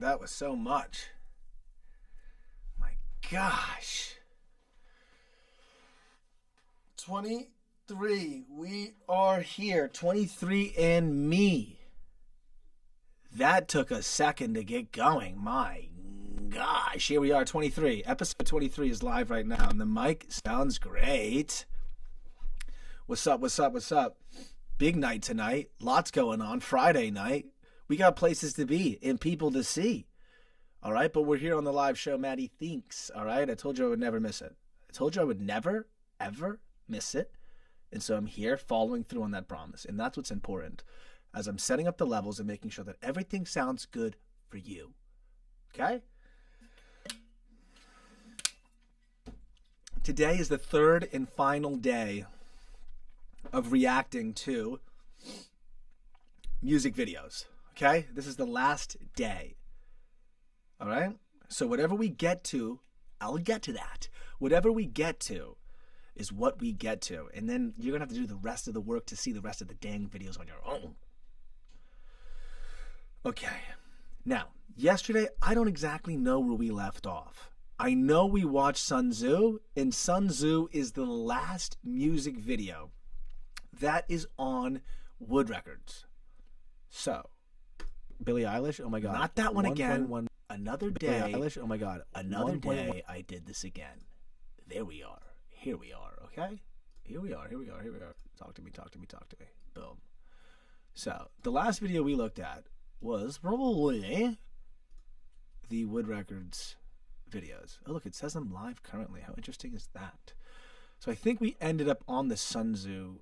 That was so much. My gosh. 23. We are here. 23 and me. That took a second to get going. My gosh. Here we are, 23. Episode 23 is live right now, and the mic sounds great. What's up, what's up, what's up? Big night tonight. Lots going on. Friday night. We got places to be and people to see. All right, but we're here on the live show, MattyTHINKS. All right, I told you I would never miss it. I told you I would never, ever miss it. And so I'm here following through on that promise. And that's what's important as I'm setting up the levels and making sure that everything sounds good for you. Okay? Today is the third and final day of reacting to music videos. Okay? This is the last day. All right? So whatever we get to, I'll get to that. Whatever we get to is what we get to. And then you're going to have to do the rest of the work to see the rest of the dang videos on your own. Okay. Now, yesterday, I don't exactly know where we left off. I know we watched Sun Tzu, and Sun Tzu is the last music video that is on Wood Records. So, Billie Eilish, oh my God. Not that one again. Another day. Billie Eilish, oh my God. Another day, I did this again. There we are. Here we are, okay? Here we are. Talk to me. Boom. So, the last video we looked at was probably the Wood Records videos. Oh, look, it says I'm live currently. How interesting is that? So, I think we ended up on the Sun Tzu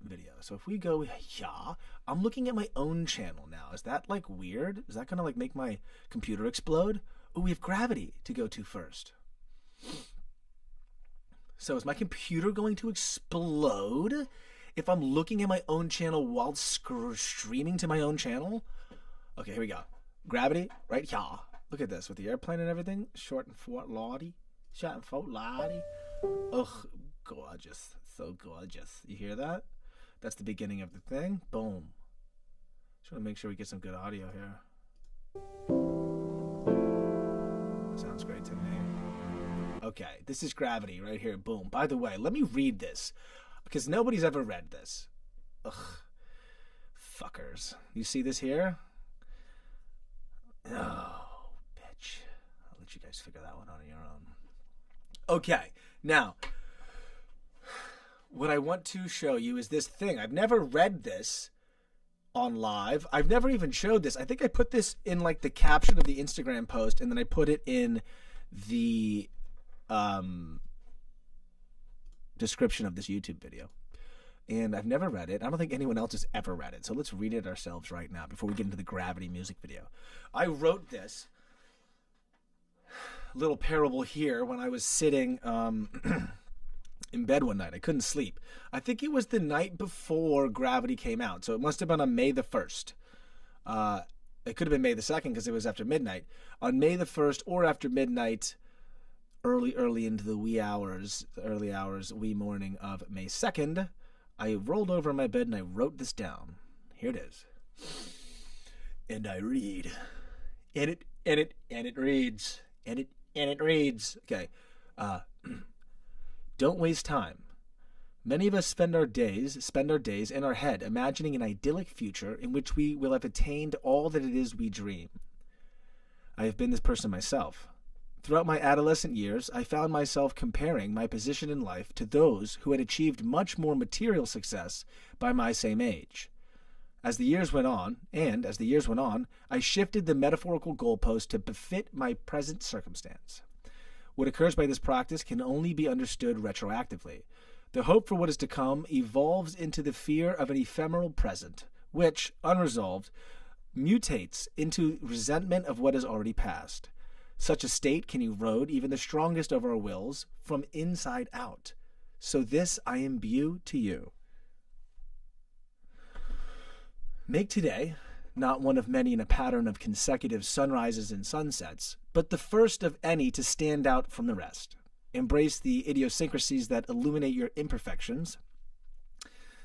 video. So, if we go, yeah, I'm looking at my own channel now. Is that, like, weird? Is that going to, like, make my computer explode? Oh, we have Gravity to go to first. So, is my computer going to explode if I'm looking at my own channel while streaming to my own channel? Okay, here we go. Gravity, right here. Look at this with the airplane and everything. Short and Fort Lauderdale. Short and Fort Lauderdale. Ugh, gorgeous. So gorgeous. You hear that? That's the beginning of the thing. Boom. Just want to make sure we get some good audio here. Sounds great to me. Okay, this is Gravity right here. Boom. By the way, let me read this because nobody's ever read this. Ugh. Fuckers. You see this here? Oh, bitch. I'll let you guys figure that one out on your own. Okay, now, what I want to show you is this thing. I've never read this on live. I've never even showed this. I think I put this in like the caption of the Instagram post, and then I put it in the description of this YouTube video. And I've never read it. I don't think anyone else has ever read it. So let's read it ourselves right now before we get into the Gravity music video. I wrote this little parable here when I was sitting in bed one night. I couldn't sleep. I think it was the night before Gravity came out. So it must have been on May the 1st. It could have been May the 2nd because it was after midnight. On May the 1st or after midnight, early into the wee morning of May 2nd, I rolled over in my bed and I wrote this down. Here it is. And I read. And it reads. Okay. Don't waste time. Many of us spend our days in our head imagining an idyllic future in which we will have attained all that it is we dream. I have been this person myself. Throughout my adolescent years, I found myself comparing my position in life to those who had achieved much more material success by my same age. As the years went on, I shifted the metaphorical goalpost to befit my present circumstance. What occurs by this practice can only be understood retroactively. The hope for what is to come evolves into the fear of an ephemeral present, which, unresolved, mutates into resentment of what has already passed. Such a state can erode even the strongest of our wills from inside out. So this I imbue to you. Make today not one of many in a pattern of consecutive sunrises and sunsets, but the first of any to stand out from the rest. Embrace the idiosyncrasies that illuminate your imperfections.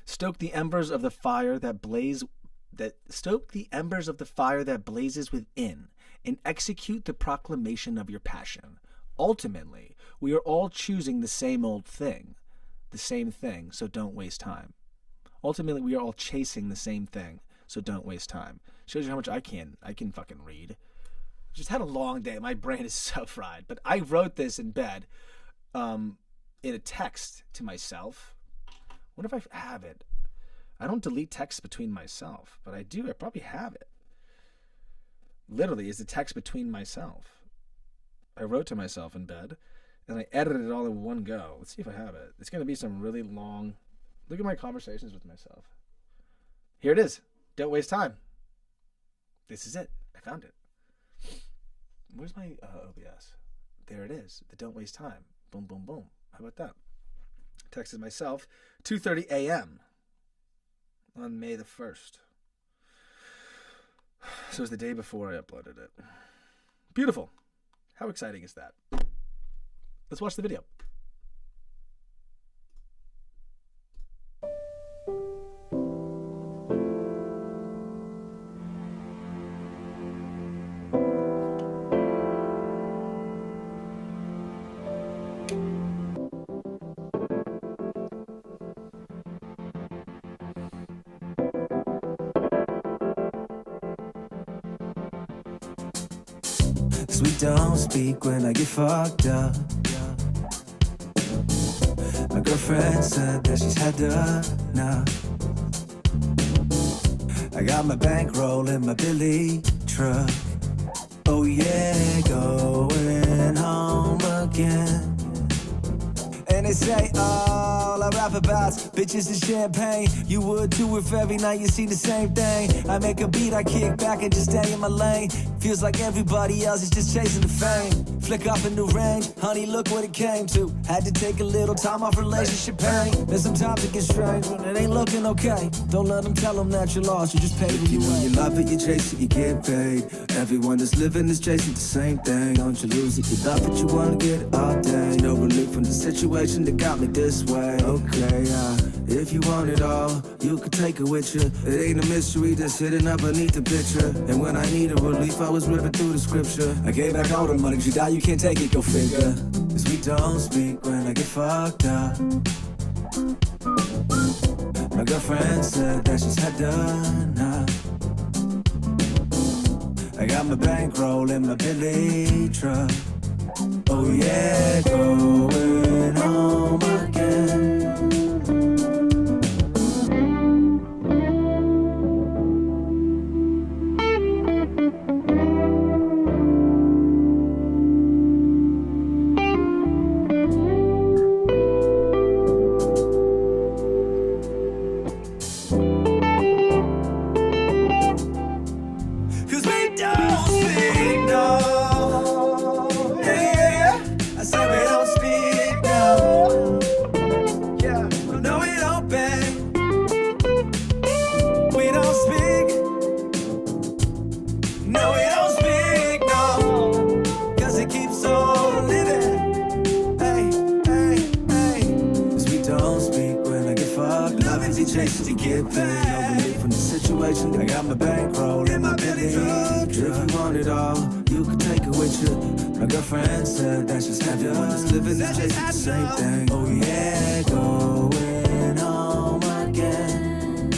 Stoke the embers of the fire that blaze that stoke the embers of the fire that blazes within, and execute the proclamation of your passion. Ultimately, we are all choosing the same old thing, so don't waste time. Ultimately, we are all chasing the same thing, so don't waste time. Shows you how much I can fucking read. Just had a long day. My brain is so fried. But I wrote this in bed in a text to myself. What if I have it? I don't delete texts between myself, but I do. I probably have it. Literally, is a text between myself. I wrote to myself in bed, and I edited it all in one go. Let's see if I have it. It's going to be some really long... Look at my conversations with myself. Here it is. Don't waste time. This is it. I found it. Where's my OBS? There it is. The don't waste time. Boom, boom, boom. How about that? Texted myself, 2:30 a.m. on May the 1st. So it was the day before I uploaded it. Beautiful. How exciting is that? Let's watch the video. We don't speak when I get fucked up. My girlfriend said that she's had enough. I got my bankroll in my Billy truck. Oh yeah, going home again. And they say all I rap about's bitches and champagne. You would too if every night you see the same thing. I make a beat, I kick back and just stay in my lane. Feels like everybody else is just chasing the fame. Flick up a new range, honey, look what it came to. Had to take a little time off relationship pain. And sometimes it gets strange when it ain't looking okay. Don't let them tell them that you're lost, you just pay when you win. You love it, you chase it, you get paid. Everyone that's living is chasing the same thing. Don't you lose it, you love it, you wanna get it all day. No relief from the situation that got me this way. Okay, if you want it all, you can take it with you. It ain't a mystery that's hidden up beneath the picture. And when I needed relief, I was ripping through the scripture. I gave back all the money, 'cause you die, you can't take it, go figure. 'Cause we don't speak when I get fucked up. My girlfriend said that she's had enough. I got my bankroll in my Billy truck. Oh yeah, going home again. Chasing to get paid, no relief from the situation. I got my bankroll in my Billy. If you want it all, you can take it with you. My girlfriend said that she's happy when it's living is chasing the same thing. Oh yeah, going home again.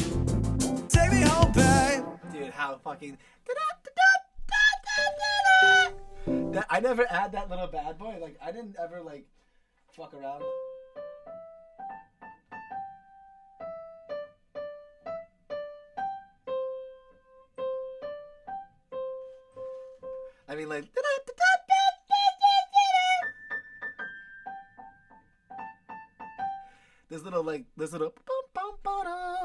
Take me home, babe. Dude, how fucking... I never add that little bad boy. Like, I didn't ever, like, fuck around. I mean, like... This little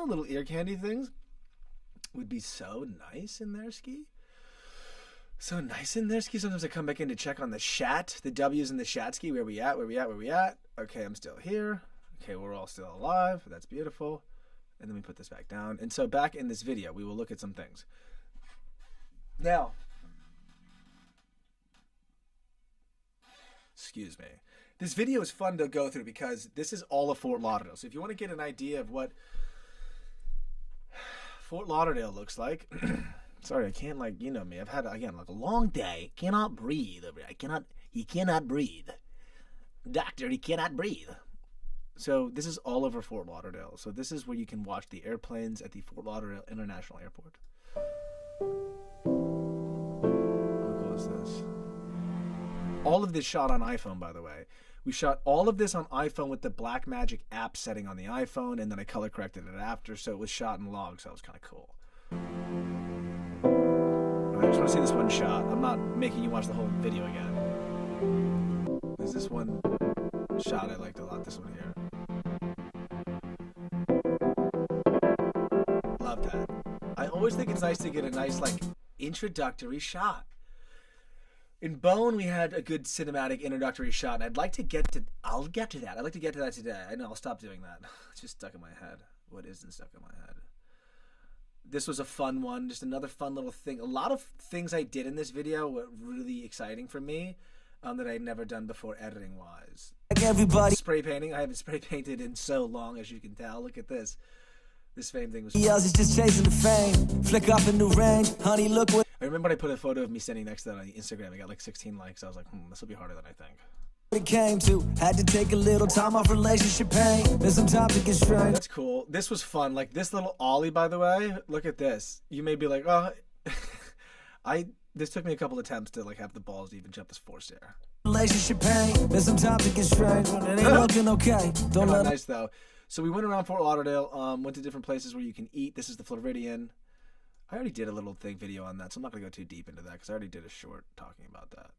little ear candy things would be so nice in there, Ski. So nice in there, Ski. Sometimes I come back in to check on the chat. The W's in the chat, Ski. Where we at? Where we at? Where we at? Okay, I'm still here. Okay, we're all still alive. That's beautiful. And then we put this back down. And so back in this video, we will look at some things. Now... Excuse me. This video is fun to go through because this is all of Fort Lauderdale. So if you want to get an idea of what Fort Lauderdale looks like. Sorry, I can't, like, you know me. I've had, again, like a long day. Cannot breathe. He cannot breathe. Doctor, he cannot breathe. So this is all over Fort Lauderdale. So this is where you can watch the airplanes at the Fort Lauderdale International Airport. How cool is this? All of this shot on iPhone, by the way. We shot all of this on iPhone with the Blackmagic app setting on the iPhone, and then I color corrected it after, so it was shot in log, so that was kind of cool. I just want to see this one shot. I'm not making you watch the whole video again. There's this one shot I liked a lot, this one here. Love that. I always think it's nice to get a nice, like, introductory shot. In Bone, we had a good cinematic introductory shot, and I'll get to that. I'd like to get to that today. I know, I'll stop doing that. It's just stuck in my head. What isn't stuck in my head? This was a fun one, just another fun little thing. A lot of things I did in this video were really exciting for me that I had never done before editing-wise. Like everybody. Spray painting. I haven't spray painted in so long, as you can tell. Look at this. This fame thing was He else is just chasing the fame. Flick off in the rain. Honey, look what I remember I put a photo of me standing next to that on Instagram. I got like 16 likes. I was like, this will be harder than I think. it came to. Had to take a little time off relationship pain. And sometimes it gets strange. That's cool. This was fun. Like this little ollie, by the way. Look at this. You may be like, oh, this took me a couple attempts to like have the balls to even jump this forced air. Relationship pain. And sometimes it gets strange when it ain't looking okay. Don't let nice though. So we went around Fort Lauderdale, went to different places where you can eat. This is the Floridian. I already did a little video on that, so I'm not going to go too deep into that because I already did a short talking about that.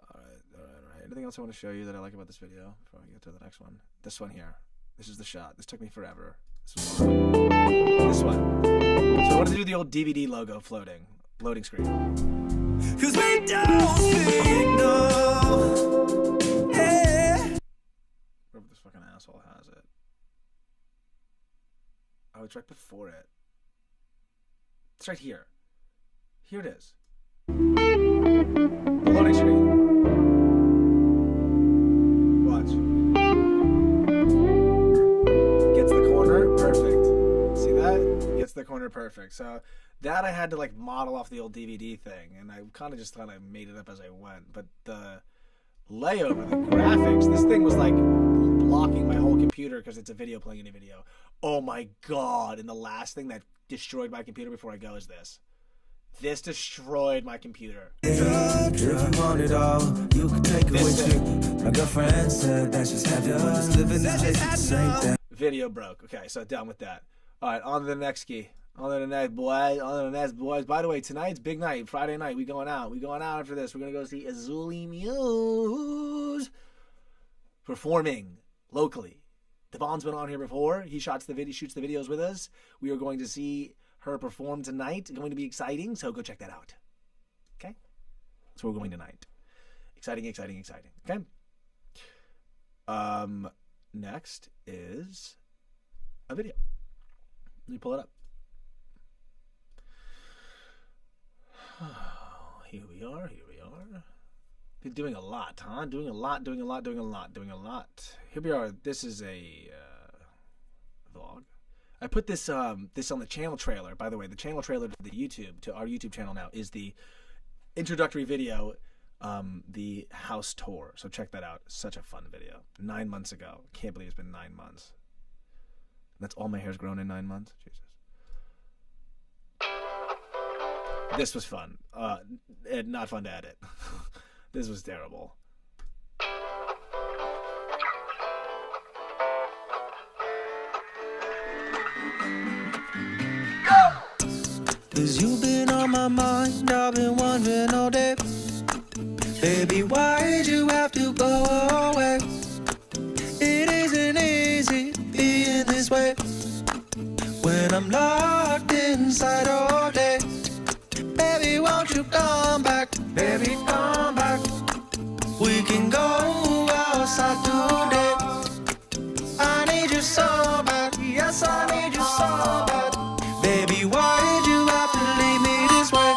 All right. Anything else I want to show you that I like about this video before I get to the next one? This one here. This is the shot. This took me forever. This one. So I wanted to do the old DVD logo loading screen. Cause we don't speak, no. Yeah. Wherever this fucking asshole has it. Oh, it's right before it. It's right here. Here it is. The loading screen. Watch. Gets the corner. Perfect. See that? Gets the corner perfect. So that I had to like model off the old DVD thing. And I kind of made it up as I went. But the layover, the graphics, this thing was like blocking my whole computer because it's a video playing in a video. Oh my God. And the last thing that destroyed my computer before I go is this. This destroyed my computer. If you want it all, you can take it with you. My girlfriend said that she's happy. Just living that the same thing. Video broke. Okay, so done with that. All right, on to the next ski. On to the next, boys. On to the next, boys. By the way, tonight's big night. Friday night. We going out. After this. We're going to go see Azuli Muse performing locally. Devon's been on here before. He shoots the videos with us. We are going to see her perform tonight. It's going to be exciting, so go check that out. Okay? So we're going tonight. Exciting. Okay? Next is a video. Let me pull it up. Here we are. Been doing a lot, huh? Doing a lot. Here we are. This is a vlog. I put this on the channel trailer. By the way, the channel trailer to our YouTube channel now is the introductory video, the house tour. So check that out. Such a fun video. 9 months ago. Can't believe it's been 9 months. That's all my hair's grown in 9 months. Jesus. This was fun. Not fun to edit. This was terrible. Cause you've been on my mind, I've been wondering all day. Baby, why'd you have to go away? It isn't easy being this way when I'm locked inside all day. Baby, won't you come back? Baby, come back. We can go outside today. I need you so bad. Yes, I need you so bad. Baby, why did you have to leave me this way?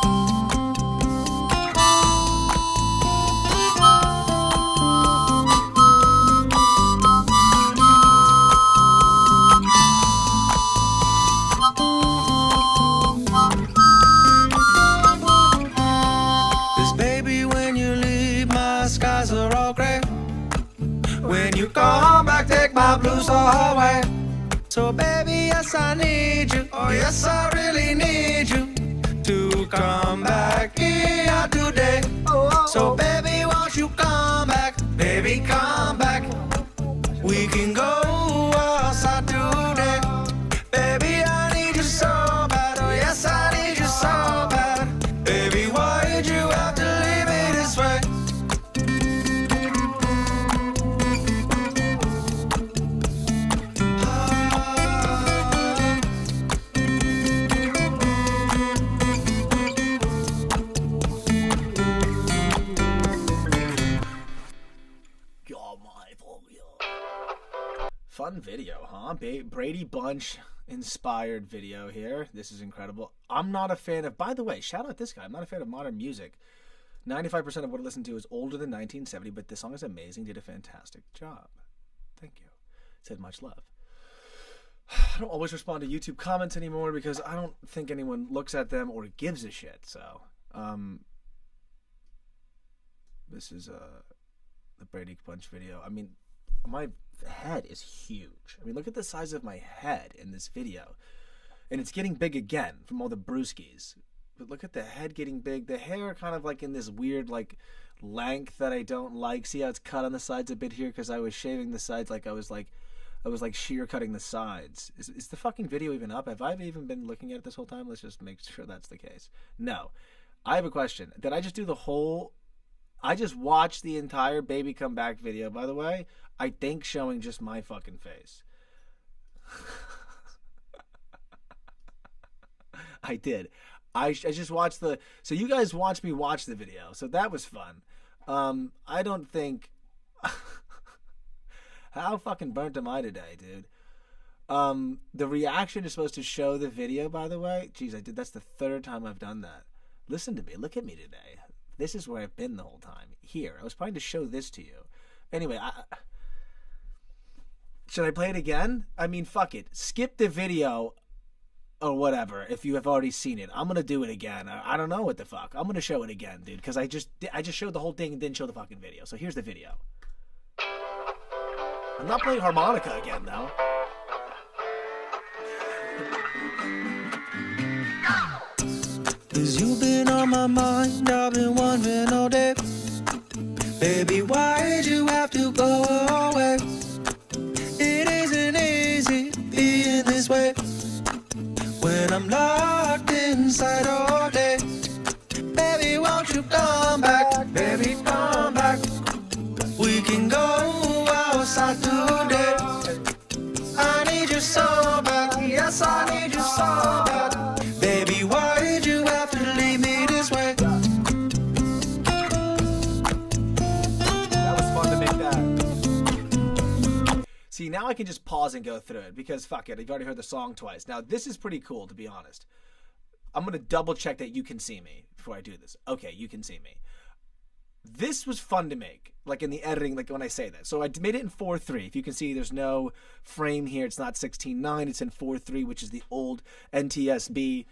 'Cause baby, when you leave, my skies are all gray. When you come back, take my blues all away. So baby, yes, I need you. Oh, yes, I really need you to come back here today. So baby, won't you come back? Baby, come back. We can go outside today. Baby, I need you so bad. Oh, yes, I need you so bad. Baby, why did you have to leave me this way? Fun video, huh? Brady Bunch inspired video here. This is incredible. I'm not a fan of, by the way, shout out this guy. I'm not a fan of modern music. 95% of what I listen to is older than 1970, but this song is amazing. Did a fantastic job. Thank you. Said much love. I don't always respond to YouTube comments anymore because I don't think anyone looks at them or gives a shit. So, this is the Brady Bunch video. I mean, my head is huge. I mean, look at the size of my head in this video. And it's getting big again from all the brewskis. But look at the head getting big. The hair kind of like in this weird like length that I don't like. See how it's cut on the sides a bit here? Because I was shaving the sides like I was like shear cutting the sides. Is the fucking video even up? Have I even been looking at it this whole time? Let's just make sure that's the case. No. I have a question. Did I just do the whole... I just watched the entire Baby Come Back video, by the way. I think showing just my fucking face. I did. I just watched the... So you guys watched me watch the video. So that was fun. I don't think... How fucking burnt am I today, dude? The reaction is supposed to show the video, by the way. Jeez, I did. That's the third time I've done that. Listen to me. Look at me today. This is where I've been the whole time. Here. I was trying to show this to you. Anyway, should I play it again? I mean, fuck it. Skip the video or whatever if you have already seen it. I'm going to do it again. I don't know what the fuck. I'm going to show it again, dude, because I just showed the whole thing and didn't show the fucking video. So here's the video. I'm not playing harmonica again, though. Cause you've been on my mind, I've been wondering all day. Baby, why did you have to go away? It isn't easy being this way when I'm locked inside all day. Baby, won't you come back? Baby, come back. We can go outside today. I need you so bad. Yes, I need you so bad. Baby, why did you have to leave me this way? That was fun to make that. See, now I can just pause and go through it because fuck it, I've already heard the song twice. Now, this is pretty cool, to be honest. I'm going to double check that you can see me before I do this. Okay, you can see me. This was fun to make, like in the editing, like when I say that. So I made it in 4:3. If you can see, there's no frame here. It's not 16:9. It's in 4:3, which is the old NTSB,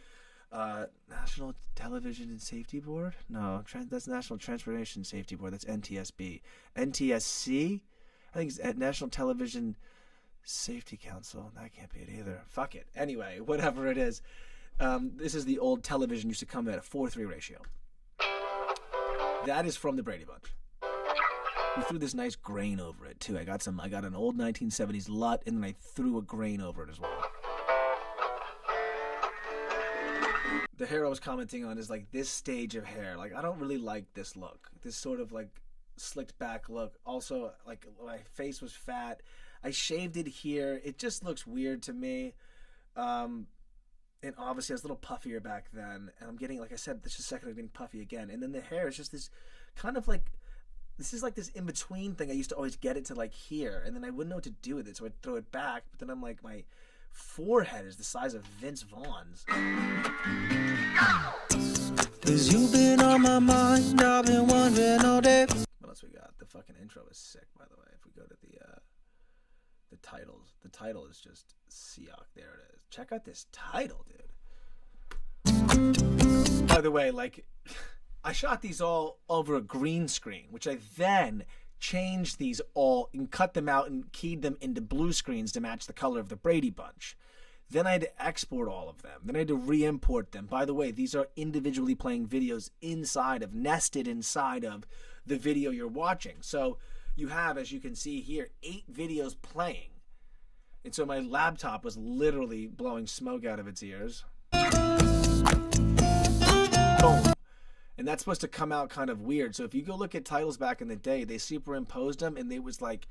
National Television and Safety Board. No, that's National Transportation Safety Board. That's NTSB. NTSC, I think it's National Television Safety Council. That can't be it either. Fuck it. Anyway, whatever it is. This is the old television used to come at a 4:3 ratio. That is from the Brady Bunch. We threw this nice grain over it too. I got an old 1970s LUT, and then I threw a grain over it as well. The hair I was commenting on is like this stage of hair. Like, I don't really like this look. This sort of like slicked back look. Also, like, my face was fat. I shaved it here. It just looks weird to me. And obviously I was a little puffier back then. And I'm getting, like I said, this is second I'm getting puffy again. And then the hair is just this kind of like, this is like this in-between thing. I used to always get it to like here. And then I wouldn't know what to do with it. So I'd throw it back. But then I'm like, my forehead is the size of Vince Vaughn's. Cause you've been on my mind, I've been wondering all day. What else we got? The fucking intro is sick, by the way. If we go to the titles. The title is just Siak. There it is. Check out this title, dude. By the way, like, I shot these all over a green screen, which I then changed these all and cut them out and keyed them into blue screens to match the color of the Brady Bunch. Then I had to export all of them. Then I had to re-import them. By the way, these are individually playing videos nested inside of the video you're watching. So you have, as you can see here, 8 videos playing. And so my laptop was literally blowing smoke out of its ears. Boom. And that's supposed to come out kind of weird. So if you go look at titles back in the day, they superimposed them, and it was like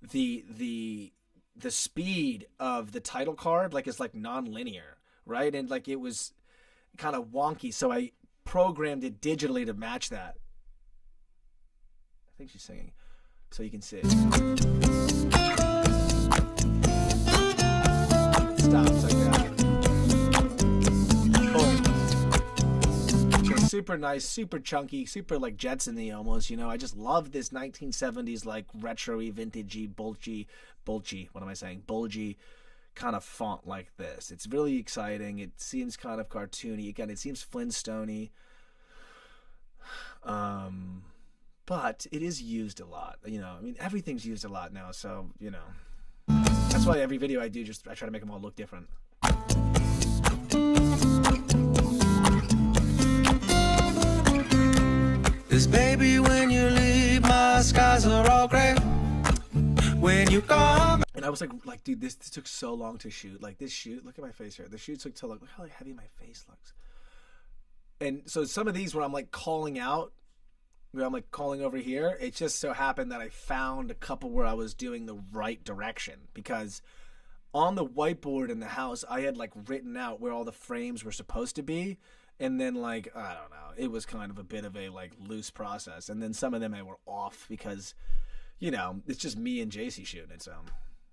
the speed of the title card is like non-linear, right? And like it was kind of wonky. So I programmed it digitally to match that. I think she's singing, so you can see it. It stops like that. Super nice, super chunky, super like Jetson-y almost, you know. I just love this 1970s like retro-y, vintagey, bulgy, what am I saying? Bulgy kind of font like this. It's really exciting. It seems kind of cartoony. Again, it seems Flintstone-y. But it is used a lot, you know. I mean, everything's used a lot now, so, you know. That's why every video I do, I try to make them all look different. 'Cause baby, when you leave, my skies are all gray. When you come. And I was like, dude, this took so long to shoot. Like this shoot, look at my face here. The shoot took so long. Look how heavy my face looks. And so some of these where I'm like calling out, where I'm like calling over here, it just so happened that I found a couple where I was doing the right direction, because on the whiteboard in the house, I had like written out where all the frames were supposed to be. And then, like, I don't know, it was kind of a bit of a, like, loose process. And then some of them I were off because, you know, it's just me and JC shooting it, so.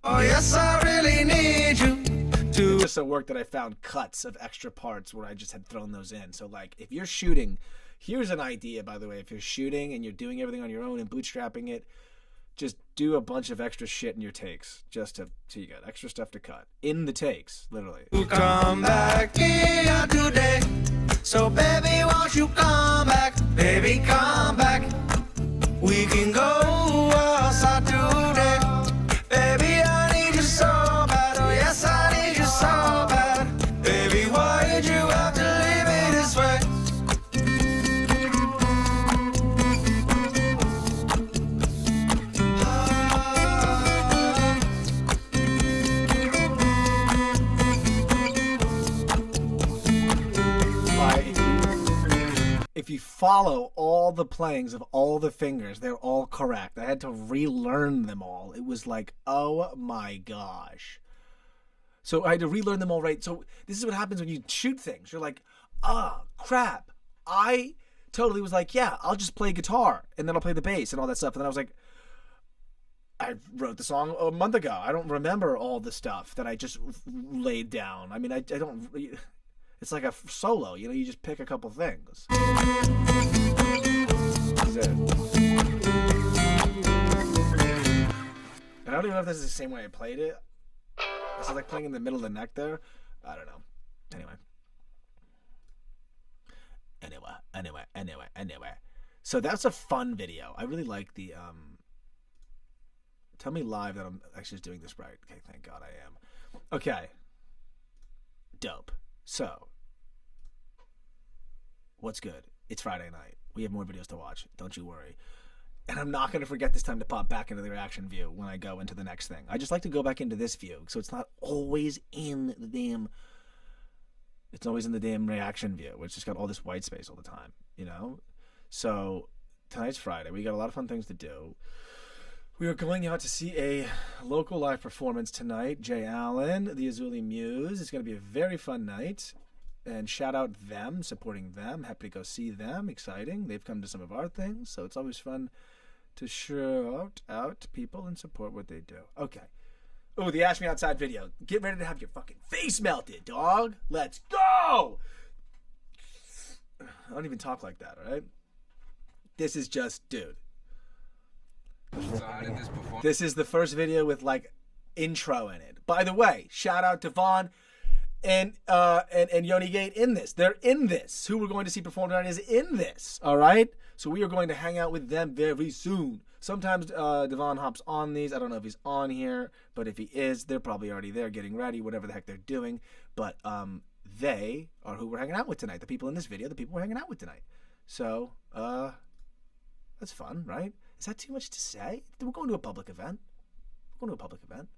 Oh, yes, I really need you to. It just so worked that I found cuts of extra parts where I just had thrown those in. So, like, if you're shooting, here's an idea, by the way. If you're shooting and you're doing everything on your own and bootstrapping it, just do a bunch of extra shit in your takes just so you got extra stuff to cut. In the takes, literally. Come back here today. So baby, won't you come back? Baby, come back. We can go outside today. Baby, I need you so bad. Oh yes, I need you so bad. Baby, why did you have to leave me this way? If you follow all the playings of all the fingers, they're all correct. I had to relearn them all. It was like, oh my gosh. So I had to relearn them all right. So this is what happens when you shoot things. You're like, crap. I totally was like, yeah, I'll just play guitar and then I'll play the bass and all that stuff. And then I was like, I wrote the song a month ago. I don't remember all the stuff that I just laid down. I mean, I don't... It's like a solo, you know, you just pick a couple things. That's it. And I don't even know if this is the same way I played it. This is like playing in the middle of the neck there. I don't know. Anyway. So that's a fun video. I really like the, tell me live that I'm actually doing this right. Okay, thank God I am. Okay. Dope. So, what's good? It's Friday night. We have more videos to watch. Don't you worry. And I'm not going to forget this time to pop back into the reaction view when I go into the next thing. I just like to go back into this view, so it's not always in the damn... It's always in the damn reaction view, where it's just got all this white space all the time, you know? So, tonight's Friday. We got a lot of fun things to do. We are going out to see a local live performance tonight. Jay Allen, the Azuli Muse. It's going to be a very fun night. And shout out them, supporting them. Happy to go see them. Exciting. They've come to some of our things, so it's always fun to shout out people and support what they do. Okay. Oh, the Ash Me Outside video. Get ready to have your fucking face melted, dog. Let's go! I don't even talk like that, all right? This is just, dude. This is the first video with like intro in it. By the way, shout out to Vaughn. Yoni Gate in this. They're in this. Who we're going to see perform tonight is in this. All right. So we are going to hang out with them very soon. Sometimes Devon hops on these. I don't know if he's on here, but if he is, they're probably already there getting ready, whatever the heck they're doing. But they are who we're hanging out with tonight. The people in this video, the people we're hanging out with tonight. So that's fun, right? Is that too much to say? We're going to a public event. We're going to a public event.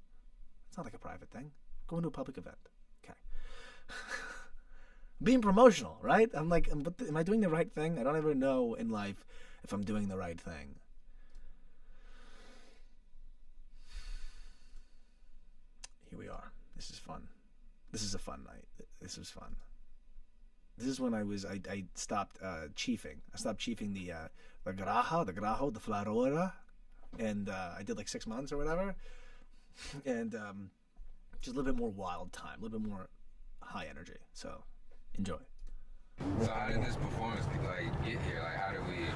It's not like a private thing. We're going to a public event. Okay. Being promotional, right? I'm like, am I doing the right thing? I don't ever know in life if I'm doing the right thing. Here we are. This is fun. This is a fun night. This was fun. This is when I stopped chiefing. I stopped chiefing the grajo, the flarora, and I did like 6 months or whatever, and just a little bit more wild time, a little bit more high energy. So enjoy. So how did this performance get here? Like, how did we...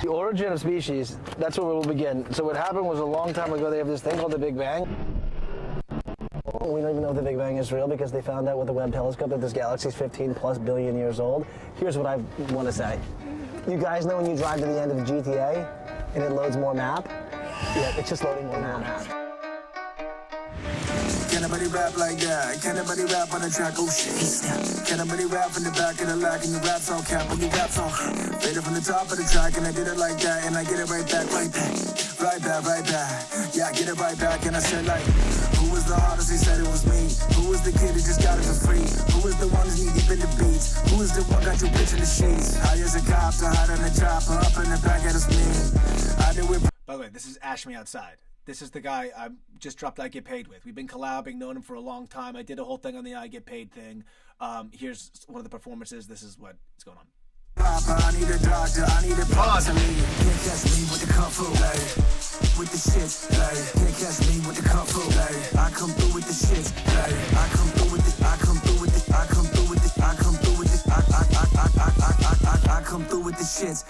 The origin of species, that's where we'll begin. So what happened was a long time ago, they have this thing called the Big Bang. We don't even know if the Big Bang is real because they found out with the Webb telescope that this galaxy is 15+ billion years old. Here's what I want to say. You guys know when you drive to the end of GTA and it loads more map? Yeah, it's just loading more map. Can nobody rap like that? Can nobody rap on the track? Oh shit, snap. Can nobody rap from the back of the lag and your rap's all cap when your rap's all faded from the top of the track and I did it like that and I get it right back, right back. Right back, right back. Yeah, I get it right back and I said like, who was the hardest? He said it was me. Who was the kid who just got it for free? Who was the one who's knee deep in the beats? Who was the one got your bitch in the sheets? High as a copter, hot on the chopper, up in the back at us me. I did with. By the way, this is Ash Me Outside. This is the guy I just dropped I Get Paid with. We've been collabing, known him for a long time. I did a whole thing on the I Get Paid thing. Here's one of the performances. This is what's going on. Papa, I need a doctor, I need a pause. Can't catch me with the kung fu, with the shit, can't catch me with the kung fu, I come through with the shit, I come through with the, I come through with the, I come through with the, I come through with the, I come through with the shit,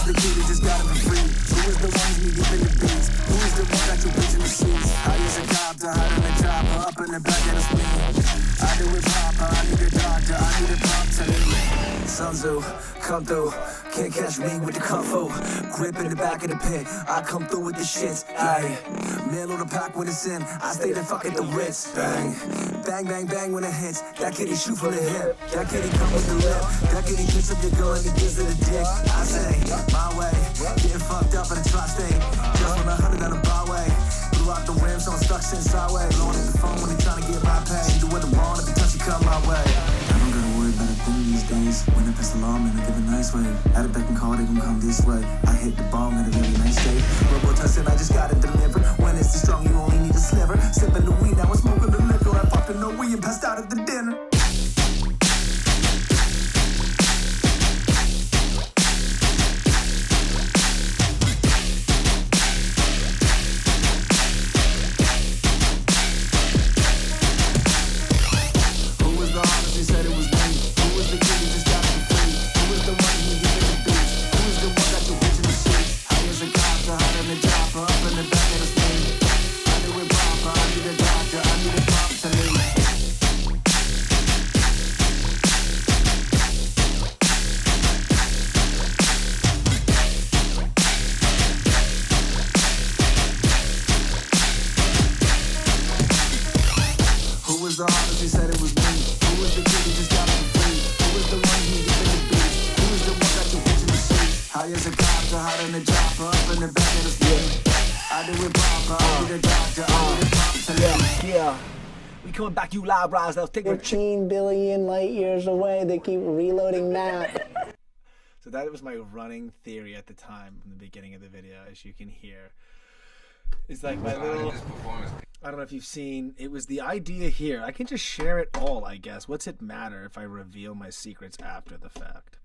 the kid who just got it for free? Who was the one who deep in the beats? Who was the one got your bitch in the sheets? I use a copter, hot on the chopper, up in the back of the spleen. I do it proper, I need a doctor, I need a pop to me. Sun Tzu, come through, can't catch me with the kung fu. Grip in the back of the pit, I come through with the shits. Ayy, mail on the pack when it's in, I stay the fuck at the Ritz. Bang, bang, bang, bang when it hits. That kitty shoot from the hip, that kitty come with the lip. That kitty picks up your girl and he gives it a dick. I say, my way, getting fucked up in a tri-state. Just on 100 on a byway. Blew out the rims, so I'm stuck since sideways. Blowing up the phone when they trying to get my pay. She do what I want, every time she come my way. I don't gotta worry about a thing these days. When I pass the law, man, I give a nice way. At a beck and call, they gon' come this way. I hit the ball in a really nice shape. Robo touching, I just gotta deliver. When it's too strong, you only need a sliver. Sipping the weed, now I'm smoking the liquor. I popped no weed and passed out at the dinner. Coming back, you live rise. Let's take 13 billion light years away. They keep reloading map. So that was my running theory at the time from the beginning of the video, as you can hear. It's like my little, I don't know if you've seen, it was the idea here. I can just share it all, I guess. What's it matter if I reveal my secrets after the fact?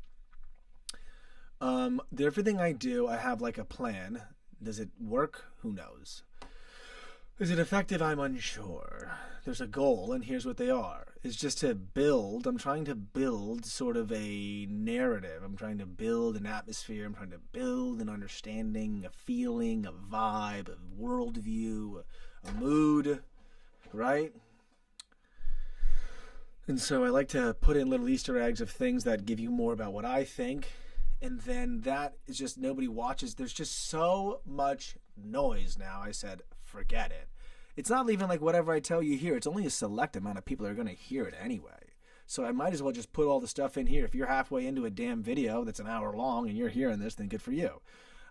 Everything I do, I have like a plan. Does it work? Who knows? Is it effective? I'm unsure. There's a goal, and here's what they are. It's just to build. I'm trying to build sort of a narrative. I'm trying to build an atmosphere. I'm trying to build an understanding, a feeling, a vibe, a worldview, a mood, right? And so I like to put in little Easter eggs of things that give you more about what I think. And then that is just, nobody watches. There's just so much noise now. I said, forget it. It's not even like whatever I tell you here. It's only a select amount of people that are going to hear it anyway. So I might as well just put all the stuff in here. If you're halfway into a damn video that's an hour long and you're hearing this, then good for you.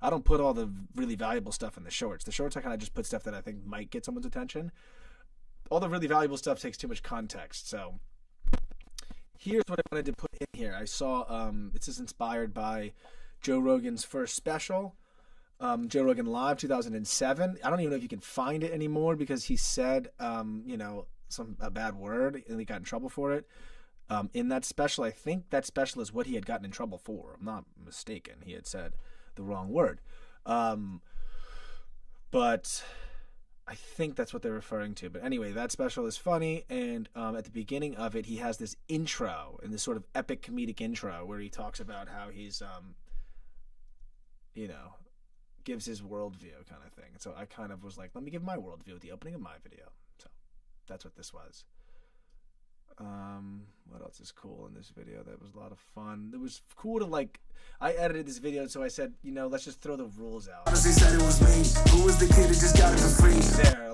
I don't put all the really valuable stuff in the shorts. The shorts, I kind of just put stuff that I think might get someone's attention. All the really valuable stuff takes too much context. So here's what I wanted to put in here. I saw, this is inspired by Joe Rogan's first special. Joe Rogan Live 2007. I don't even know if you can find it anymore because he said, a bad word and he got in trouble for it. In that special, I think that special is what he had gotten in trouble for. I'm not mistaken. He had said the wrong word. But I think that's what they're referring to. But anyway, that special is funny. And at the beginning of it, he has this intro and this sort of epic comedic intro where he talks about how he's, gives his worldview kind of thing. So I kind of was like, let me give my worldview at the opening of my video. So that's what this was. What else is cool in this video? That was a lot of fun. It was cool to I edited this video, so I said, let's just throw the rules out. Honestly said it was me. Who was the kid that just got it for free? There,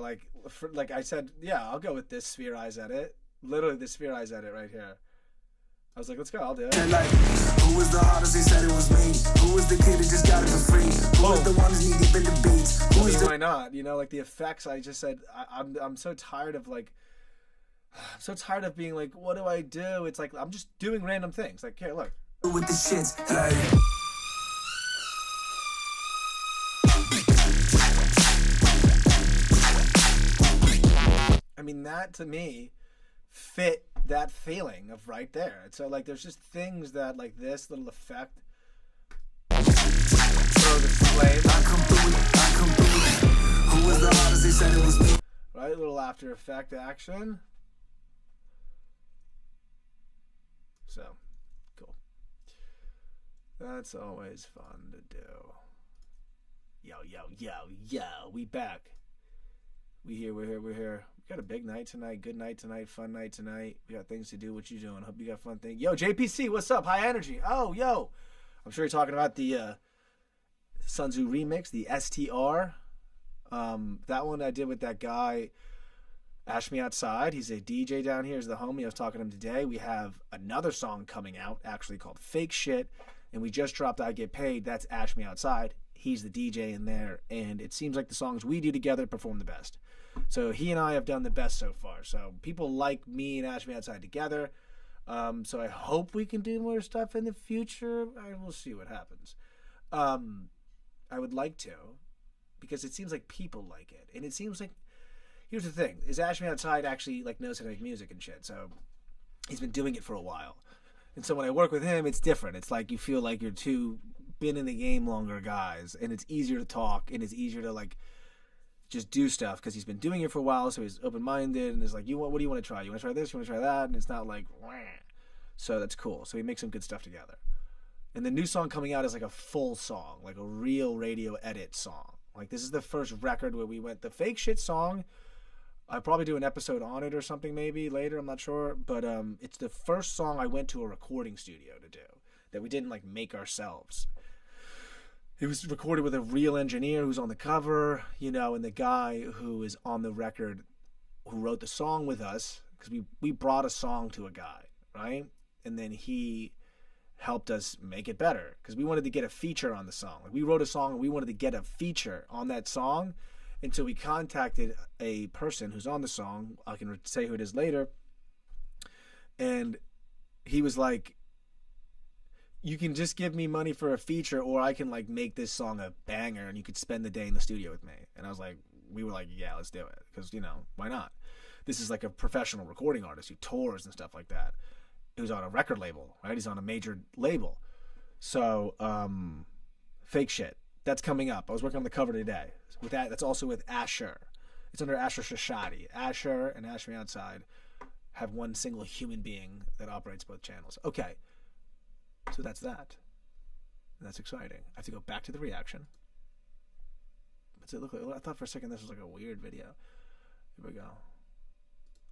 I said, yeah, I'll go with this Sphere Eyes edit. Literally the Sphere Eyes edit right here. I was like, let's go, I'll do it. Who was the hardest? They said it was me. Who was the kid that just got it for free? Who was the one that needed in the beats? Why not? The effects, I just said, I'm so tired of I'm so tired of being like, what do I do? It's like, I'm just doing random things. Like, here, look. With the shits, hey. I mean, that to me fit that feeling of right there. And so there's just things that this little effect. Throw the flame. I come through. Who was the hardest? They said it was me. Right, a little After Effect action. So, cool. That's always fun to do. Yo. We back. We're here. We got a big night tonight. Good night tonight. Fun night tonight. We got things to do. What you doing? Hope you got fun things. Yo, JPC, what's up? High energy. Oh, yo. I'm sure you're talking about the Sun Tzu remix, the STR. That one I did with that guy, Ash Me Outside. He's a DJ down here. He's the homie. I was talking to him today. We have another song coming out, actually called Fake Shit. And we just dropped I Get Paid. That's Ash Me Outside. He's the DJ in there. And it seems like the songs we do together perform the best. So he and I have done the best so far. So people like me and Ash Me Outside together. So I hope we can do more stuff in the future. We'll see what happens. I would like to, because it seems like people like it. And it seems like, here's the thing, is Ash Me Outside actually knows how to make music and shit. So he's been doing it for a while. And so when I work with him, it's different. It's like you feel like you're two been in the game longer guys, and it's easier to talk, and it's easier to just do stuff because he's been doing it for a while. So he's open-minded and is like, what do you want to try? You want to try this? You want to try that? And it's not like, wah. So that's cool. So we make some good stuff together. And the new song coming out is a full song, a real radio edit song. This is the first record where we went the Fake Shit song. I'll probably do an episode on it or something maybe later. I'm not sure. But it's the first song I went to a recording studio to do that we didn't make ourselves. It was recorded with a real engineer who's on the cover, and the guy who is on the record who wrote the song with us, because we brought a song to a guy, right? And then he helped us make it better because we wanted to get a feature on the song. We wrote a song and we wanted to get a feature on that song. And so we contacted a person who's on the song. I can say who it is later. And he was like, you can just give me money for a feature, or I can make this song a banger and you could spend the day in the studio with me. And I was like, we were like, yeah, let's do it. Because, why not? This is a professional recording artist who tours and stuff like that. Who's on a record label, right? He's on a major label. So, Fake Shit. That's coming up. I was working on the cover today. With that, that's also with Asher. It's under Asher Shashadi. Asher and Asher Outside have one single human being that operates both channels. Okay, so that's that. That's exciting. I have to go back to the reaction. What's it look like? I thought for a second this was like a weird video. Here we go.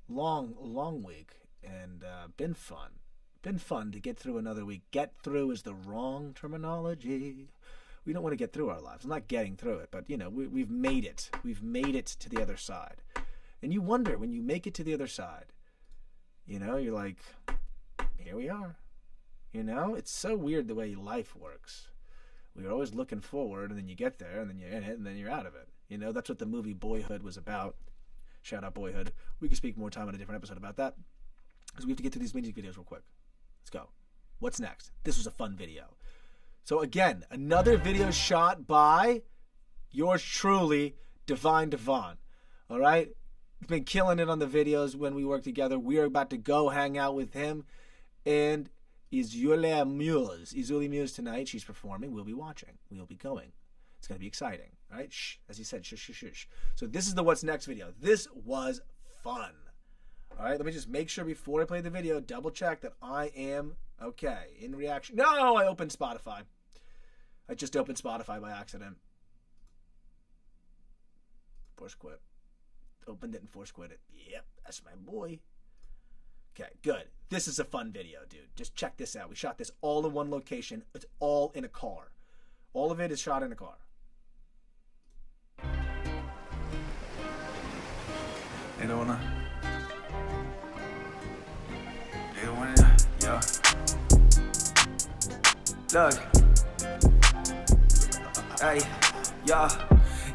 Long week, and been fun. Been fun to get through another week. Get through is the wrong terminology. We don't want to get through our lives. I'm not getting through it, but you know, we've made it. We've made it to the other side. And you wonder when you make it to the other side, you know, you're like, here we are. You know, it's so weird the way life works. We're always looking forward, and then you get there, and then you're in it, and then you're out of it. You know, that's what the movie Boyhood was about. Shout out Boyhood. We can speak more time on a different episode about that, because we have to get to these music videos real quick. Let's go. What's next? This was a fun video. So again, another video shot by yours truly, Divine Devon. All right? He's been killing it on the videos when we work together. We are about to go hang out with him and Izuli Muse tonight. She's performing. We'll be watching. We'll be going. It's going to be exciting. All right? Shh. As he said, shush, shush, shush. So this is the What's Next video. This was fun. All right? Let me just make sure before I play the video, double check that I am okay. In reaction. No, I opened Spotify. I just opened Spotify by accident. Force quit. Opened it and force quit it. Yep, that's my boy. Okay, good. This is a fun video, dude. Just check this out. We shot this all in one location. It's all in a car. All of it is shot in a car. They don't wanna. They don't wanna. Yeah. Look. Hey, yeah.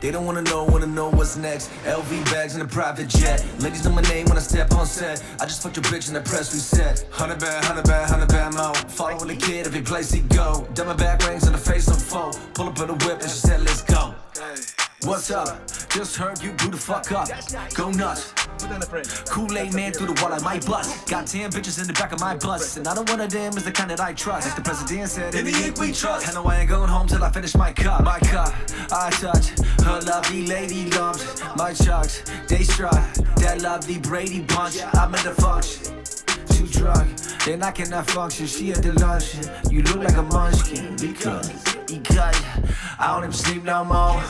They don't wanna know what's next. LV bags in a private jet. Ladies know my name when I step on set. I just fucked your bitch in the press reset. 100 bad mo. Following the kid every place he go. Diamondback rings in the face of foe. Pull up in the whip and she said, let's go. What's up? Just heard you blew the fuck up. Go nuts. Kool-Aid man through the wall I might bust. Got 10 bitches in the back of my bus, and I don't one of them is the kind that I trust. Like the president said, in the ink we trust. I know I ain't going home till I finish my cup. My cup, I touch her lovely lady lumps. My chucks, they struck that lovely Brady bunch. I'm in the function. Too drunk, then I cannot function. She at the luncheon. You look like a munchkin because I don't even sleep no more.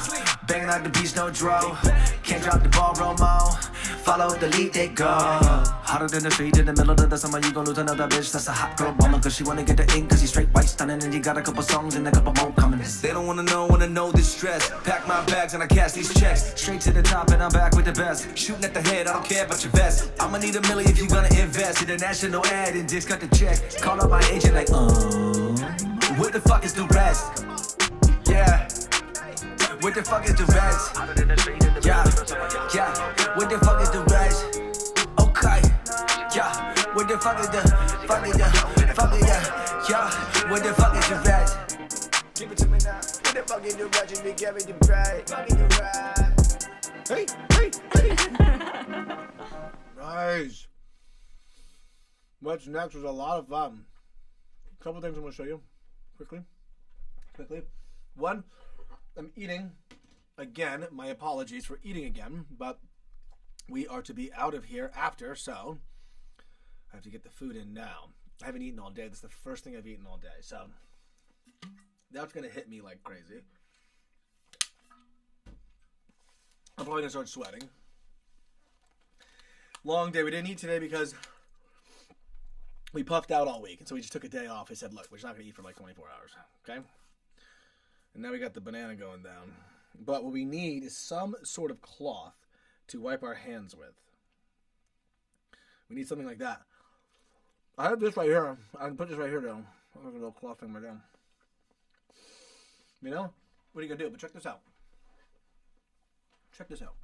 Banging out the beach, no dro. Can't drop the ball, Romo. Follow the lead, they go. Hotter than the street in the middle of the summer. You gon' lose another bitch. That's a hot girl mama. Cause she wanna get the ink. Cause she's straight white stunning. And you got a couple songs and a couple more coming. They don't wanna know this stress. Pack my bags and I cash these checks. Straight to the top and I'm back with the best. Shooting at the head, I don't care about your vest. I'ma need $1 million if you gonna invest. In a national ad and just cut the check. Call up my agent like, what the fuck is the rest? Yeah. What the fuck is the rest? Yeah, yeah. What the fuck is the rest? Okay, yeah. What the fuck is the yeah. What the fuck is the rest? Give it to me now. What the fuck is the rest? Just be giving the rest. Hey. Nice. What's next was a lot of fun. A couple things I'm going to show you quickly. One, I'm eating again. My apologies for eating again, but we are to be out of here after, so I have to get the food in now. I haven't eaten all day. This is the first thing I've eaten all day, so that's going to hit me like crazy. I'm probably going to start sweating. Long day. We didn't eat today because we puffed out all week, and so we just took a day off. I said, look, we're just not going to eat for like 24 hours, okay? And now we got the banana going down. But what we need is some sort of cloth to wipe our hands with. We need something like that. I have this right here. I can put this right here, though. I have a little cloth thing right there. You know? What are you going to do? But check this out. Check this out.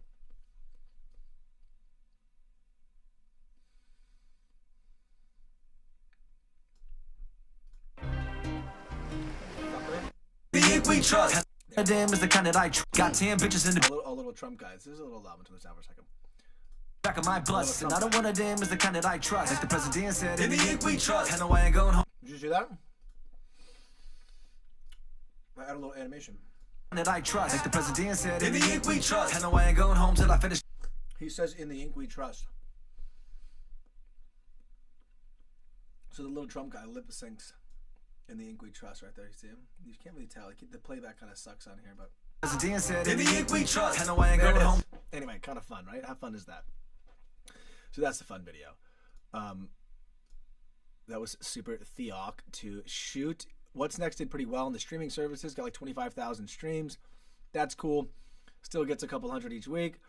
We trust. Damn is the kind that I got 10 bitches in the a little Trump guys. This is a little loud until this out for a second. Back of my bus, and I don't want a damn is the kind that I trust. Like the president said, in the ink we trust. I know I ain't going home. Did you see that? I add a little animation. That I trust. Like the president said, in the ink we trust. I know I ain't going home till I finish. He says, "In the ink we trust." So the little Trump guy lip syncs "In the ink we trust" right there. You see him? You can't really tell. The playback kind of sucks on here, but. In the ink we trust. I know I ain't going home. Anyway, kind of fun, right? How fun is that? So that's the fun video. That was super theok to shoot. What's Next did pretty well in the streaming services. Got like 25,000 streams. That's cool. Still gets a couple hundred each week.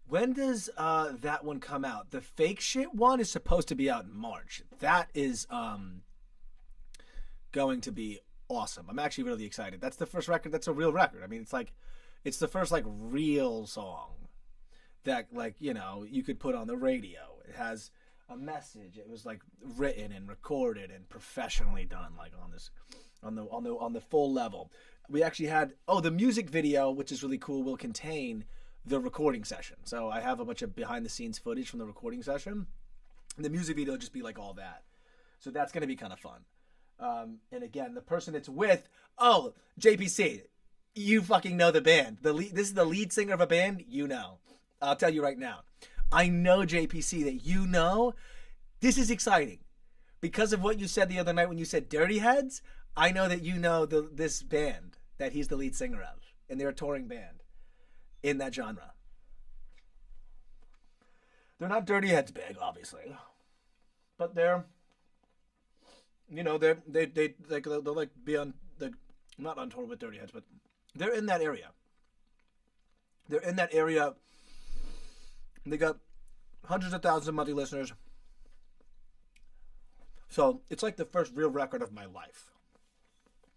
When does that one come out? The fake shit one is supposed to be out in March. That is going to be awesome. I'm actually really excited. That's the first record that's a real record. I mean, it's the first like real song that like, you know, you could put on the radio. It has a message. It was like written and recorded and professionally done, like on this on the full level. We actually had the music video, which is really cool, will contain the recording session. So I have a bunch of behind the scenes footage from the recording session. And the music video will just be like all that. So that's going to be kind of fun. And again, the person it's with, JPC, you fucking know the band. This is the lead singer of a band, you know. I'll tell you right now. I know, JPC, that you know. This is exciting. Because of what you said the other night when you said Dirty Heads, I know that you know this band that he's the lead singer of. And they're a touring band in that genre. They're not Dirty Heads big, obviously. But they're, you know, they'll like be on the, not on tour with Dirty Heads, but they're in that area. They're in that area. They got hundreds of thousands of monthly listeners. So it's like the first real record of my life.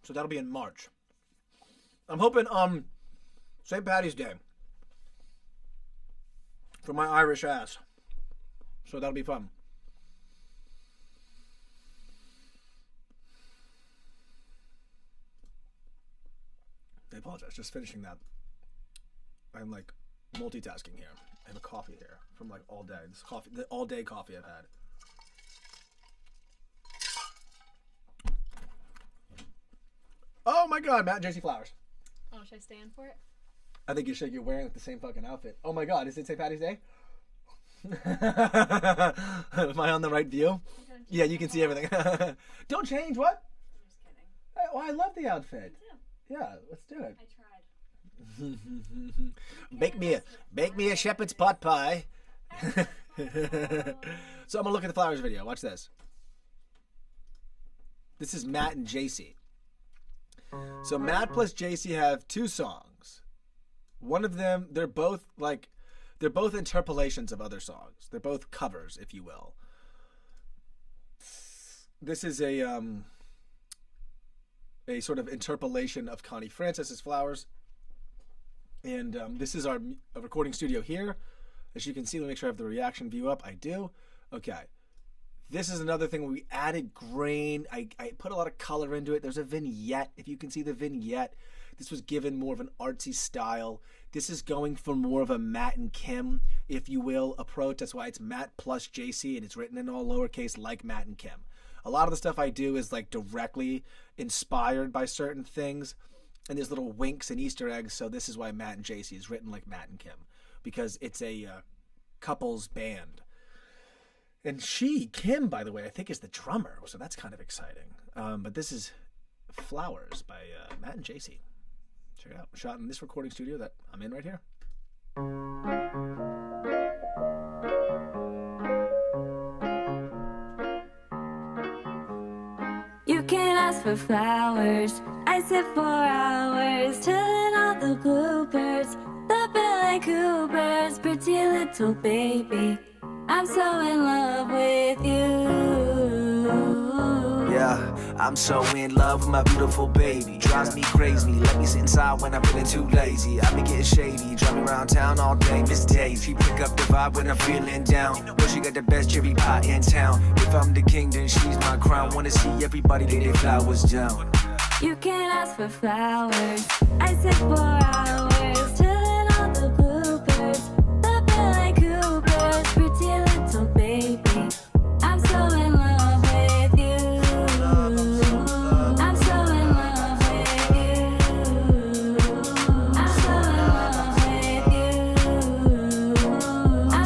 So that'll be in March. I'm hoping St. Paddy's Day for my Irish ass. So that'll be fun. I apologize. Just finishing that. I'm like multitasking here. I have a coffee here from like all day. This coffee, the all day coffee I've had. Oh my God, Matt and JC Flowers. Oh, should I stand for it? I think you should. You're wearing like the same fucking outfit. Oh my God, is it St. Paddy's Day? Am I on the right view? Yeah, you can see everything. Don't change. What? I'm just kidding. Oh, I love the outfit. Me too. Yeah, let's do it. I tried. Bake me a shepherd's pot pie. So I'm gonna look at the Flowers video. Watch this. This is Matt and JC. So Matt plus JC have two songs. One of them, they're both interpolations of other songs. They're both covers, if you will. This is a sort of interpolation of Connie Francis's Flowers. And this is our recording studio here. As you can see, let me make sure I have the reaction view up. I do. Okay. This is another thing where we added grain. I put a lot of color into it. There's a vignette. If you can see the vignette, this was given more of an artsy style. This is going for more of a Matt and Kim, if you will, approach. That's why it's Matt plus JC, and it's written in all lowercase like Matt and Kim. A lot of the stuff I do is like directly inspired by certain things, and there's little winks and Easter eggs. So this is why Matt and JC is written like Matt and Kim, because it's a couples band. And Kim, by the way, I think is the drummer, so that's kind of exciting. But this is Flowers by Matt and JC. Check it out. Shot in this recording studio that I'm in right here. You can ask for flowers. I sit for hours, telling all the bloopers, the Billy Coopers, pretty little baby. I'm so in love with you. Yeah, I'm so in love with my beautiful baby. Drives me crazy, let me sit inside when I'm feeling too lazy. I be getting shady, drive me around town all day, Miss Daisy. Pick up the vibe when I'm feeling down. Know she got the best cherry pie in town. If I'm the king, then she's my crown. Wanna see everybody lay their flowers down. You can ask for flowers. I sit for hours, telling all the bloopers, the Billy Coopers, pretty little baby. I'm so in love with you. I'm so in love with you. I'm so in love with you. I'm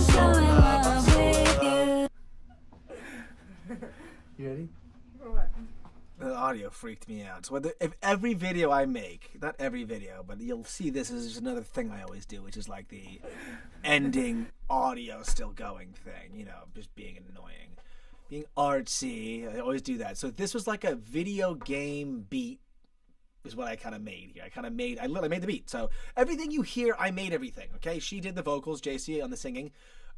freaked me out. So if every video I make, not every video, but you'll see this is just another thing I always do, which is like the ending audio still going thing, you know, just being annoying, being artsy. I always do that. So this was like a video game beat is what I kind of made here. I made the beat. So everything you hear, I made everything. Okay. She did the vocals, JC on the singing.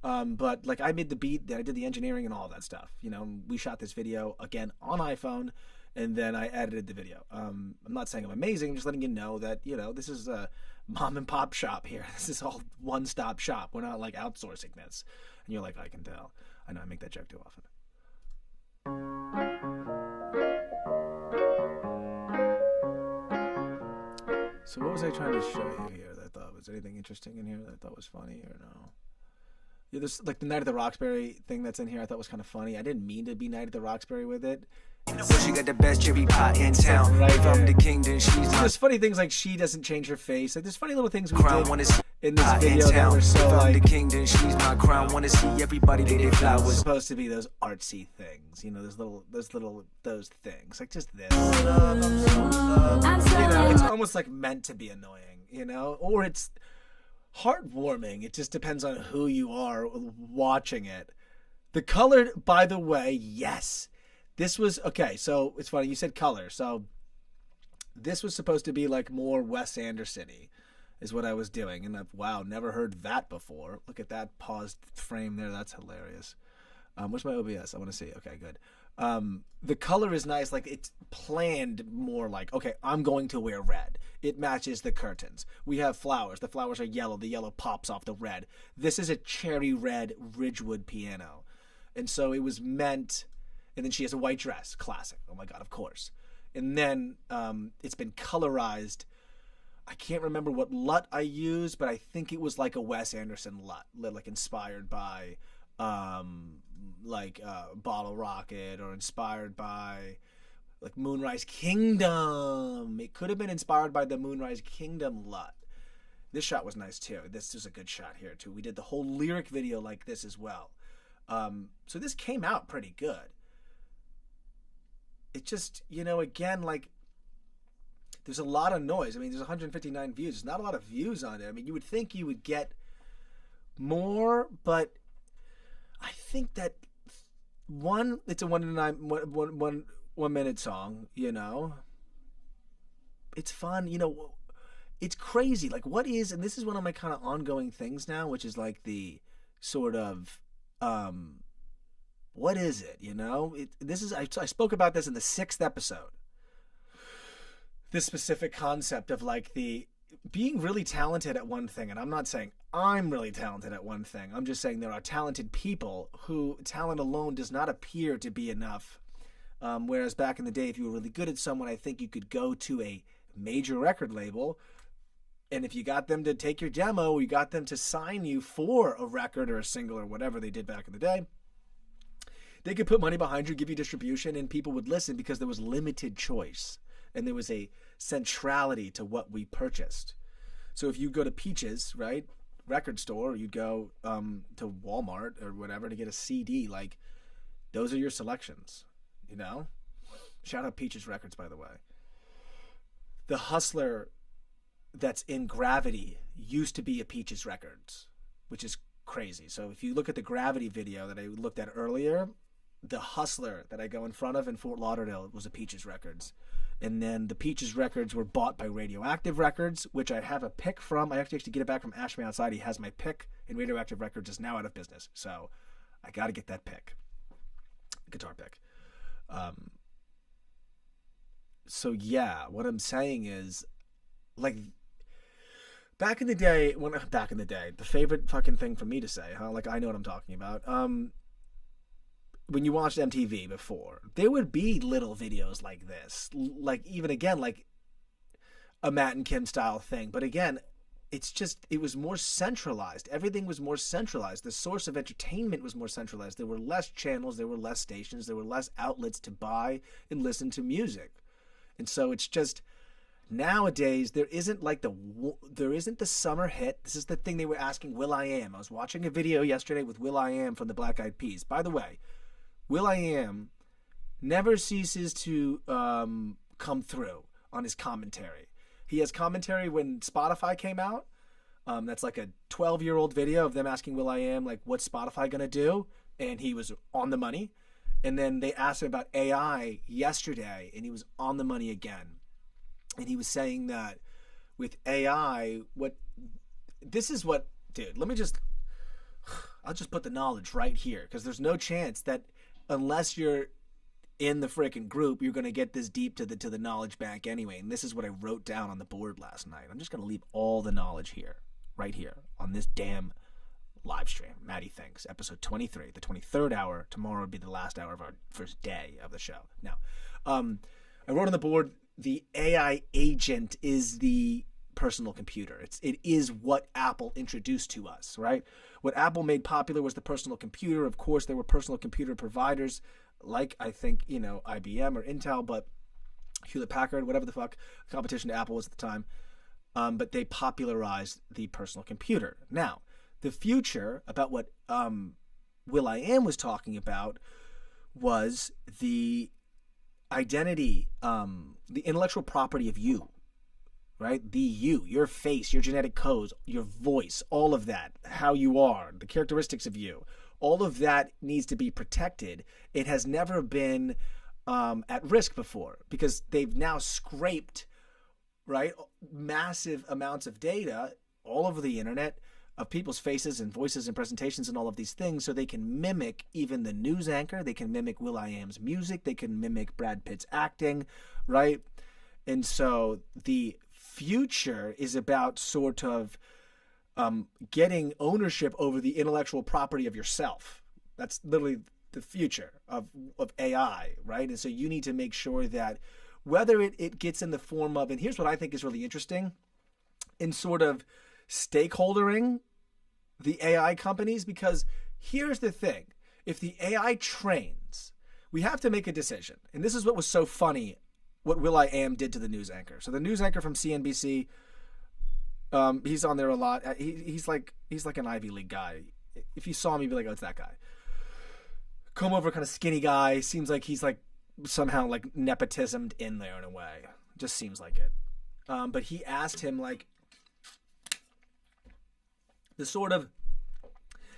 But like I made the beat, then I did the engineering and all that stuff. You know, we shot this video again on iPhone, and then I edited the video. I'm not saying I'm amazing, I'm just letting you know that, you know, this is a mom and pop shop here. This is all one-stop shop. We're not like outsourcing this. And you're like, I can tell. I know I make that joke too often. So what was I trying to show you here that I thought was anything interesting in here that I thought was funny or no? Yeah, there's like the Night at the Roxbury thing that's in here I thought was kind of funny. I didn't mean to be Night at the Roxbury with it. She got the best cherry pie in town. Right From here. the kingdom, she's There's funny things like she doesn't change her face. Like there's funny little things we crown. did Wanna see in this pie in video that town. were so From the like kingdom, she's my crown. Wanna see everybody lay their flowers. supposed to be those artsy things, you know, those things. Like just this. I'm so You know, in it's almost like meant to be annoying, you know, or it's heartwarming. It just depends on who you are watching it. The color, by the way, yes. This was, okay, so it's funny, you said color. So this was supposed to be like more Wes Anderson-y is what I was doing. And wow, never heard that before. Look at that paused frame there. That's hilarious. Where's my OBS? I want to see. Okay, good. The color is nice. Like it's planned more like, okay, I'm going to wear red. It matches the curtains. We have flowers. The flowers are yellow. The yellow pops off the red. This is a cherry red Ridgewood piano. And so it was meant, and then she has a white dress. Classic. Oh my God, of course. And then it's been colorized. I can't remember what LUT I used, but I think it was like a Wes Anderson LUT, like inspired by Bottle Rocket, or inspired by like Moonrise Kingdom. It could have been inspired by the Moonrise Kingdom LUT. This shot was nice too. This is a good shot here too. We did the whole lyric video like this as well. So this came out pretty good. It just, you know, again, like there's a lot of noise. I mean, there's 159 views. There's not a lot of views on it. I mean, you would think you would get more, but I think that it's a 1 minute song, you know. It's fun, you know. It's crazy. Like what is, and this is one of my kind of ongoing things now, which is like the sort of what is it, you know? I spoke about this in the 6th episode. This specific concept of like the being really talented at one thing. And I'm not saying I'm really talented at one thing. I'm just saying there are talented people who talent alone does not appear to be enough. Whereas back in the day, if you were really good at someone, I think you could go to a major record label, and if you got them to take your demo, you got them to sign you for a record or a single or whatever they did back in the day, they could put money behind you, give you distribution, and people would listen because there was limited choice. And there was a centrality to what we purchased. So if you go to Peaches, right, record store, or you'd go to Walmart or whatever to get a CD, like those are your selections, you know? Shout out Peaches Records, by the way. The Hustler that's in Gravity used to be a Peaches Records, which is crazy. So if you look at the Gravity video that I looked at earlier, the Hustler that I go in front of in Fort Lauderdale was a Peaches Records. And then the Peaches Records were bought by Radioactive Records, which I have a pick from. I actually get it back from Ash Me Outside. He has my pick, and Radioactive Records is now out of business. So I got to get that pick. Guitar pick. So yeah, what I'm saying is, like, back in the day, the favorite fucking thing for me to say, huh? Like, I know what I'm talking about. When you watched MTV before, there would be little videos like this, like even again, like a Matt and Kim style thing. But again, it was more centralized. Everything was more centralized. The source of entertainment was more centralized. There were less channels, there were less stations, there were less outlets to buy and listen to music. And so it's just, nowadays, there isn't the summer hit. This is the thing they were asking will.i.am. I was watching a video yesterday with will.i.am from the Black Eyed Peas. By the way, will.i.am never ceases to come through on his commentary. He has commentary when Spotify came out. That's like a 12-year-old video of them asking will.i.am, like, what's Spotify going to do? And he was on the money. And then they asked him about AI yesterday, and he was on the money again. And he was saying that with AI, dude, I'll just put the knowledge right here, because there's no chance that unless you're in the freaking group, you're going to get this deep to the knowledge bank anyway. And this is what I wrote down on the board last night. I'm just going to leave all the knowledge here, right here, on this damn live stream. Matty Thinks, episode 23, the 23rd hour. Tomorrow will be the last hour of our first day of the show. Now, I wrote on the board, the AI agent is the personal computer. It is what Apple introduced to us, right? What Apple made popular was the personal computer. Of course, there were personal computer providers like, I think, IBM or Intel, but Hewlett-Packard, whatever the fuck competition to Apple was at the time. But they popularized the personal computer. Now, the future about what will.i.am was talking about was the identity, the intellectual property of you, right? The you, your face, your genetic codes, your voice, all of that, how you are, the characteristics of you, all of that needs to be protected. It has never been at risk before, because they've now scraped, right, massive amounts of data all over the internet of people's faces and voices and presentations and all of these things, so they can mimic even the news anchor. They can mimic will.i.am's music. They can mimic Brad Pitt's acting, right? And so the future is about sort of getting ownership over the intellectual property of yourself. That's literally the future of AI, right? And so you need to make sure that whether it gets in the form of, and here's what I think is really interesting, in sort of stakeholdering the AI companies, because here's the thing. If the AI trains, we have to make a decision. And this is what was so funny, what will.i.am did to the news anchor. So the news anchor from CNBC, he's on there a lot. He's like an Ivy League guy. If you saw him, you'd be like, oh, it's that guy. Comb over, kind of skinny guy. Seems like he's like somehow like nepotismed in there in a way. Just seems like it. But he asked him, like, the sort of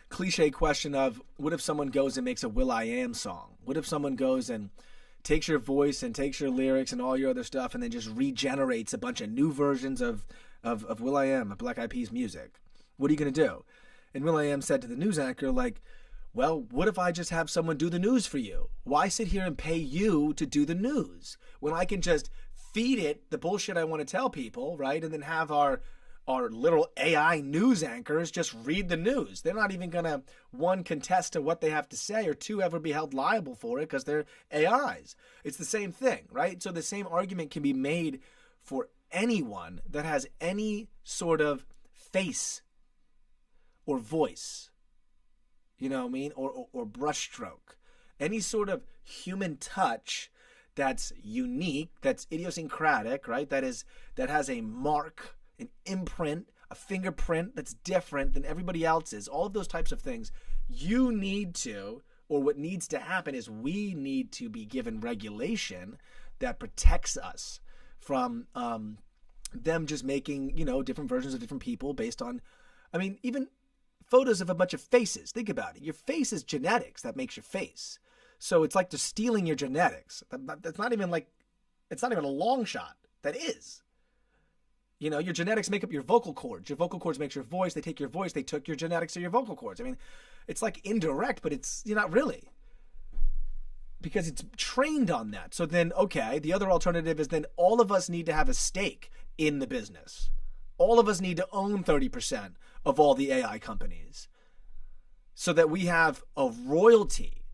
cliche question of, what if someone goes and makes a will.i.am song? What if someone goes and takes your voice and takes your lyrics and all your other stuff and then just regenerates a bunch of new versions of will.i.am, of Black Eyed Peas music? What are you going to do? And will.i.am said to the news anchor, like, well, what if I just have someone do the news for you? Why sit here and pay you to do the news when I can just feed it the bullshit I want to tell people, right? And then have our little AI news anchors just read the news. They're not even going to, one, contest to what they have to say, or two, ever be held liable for it because they're AIs. It's the same thing, right? So the same argument can be made for anyone that has any sort of face or voice, you know what I mean? Or brushstroke. Any sort of human touch that's unique, that's idiosyncratic, right? That has a mark, an imprint, a fingerprint that's different than everybody else's. All of those types of things. You need to, or what needs to happen is we need to be given regulation that protects us from them just making, different versions of different people based on, even photos of a bunch of faces. Think about it. Your face is genetics that makes your face. So it's like they're stealing your genetics. That's not even it's not even a long shot. That is. Your genetics make up your vocal cords. Your vocal cords makes your voice. They take your voice. They took your genetics or your vocal cords. It's like indirect, but it's not really. Because it's trained on that. So then, okay, the other alternative is then all of us need to have a stake in the business. All of us need to own 30% of all the AI companies so that we have a royalty,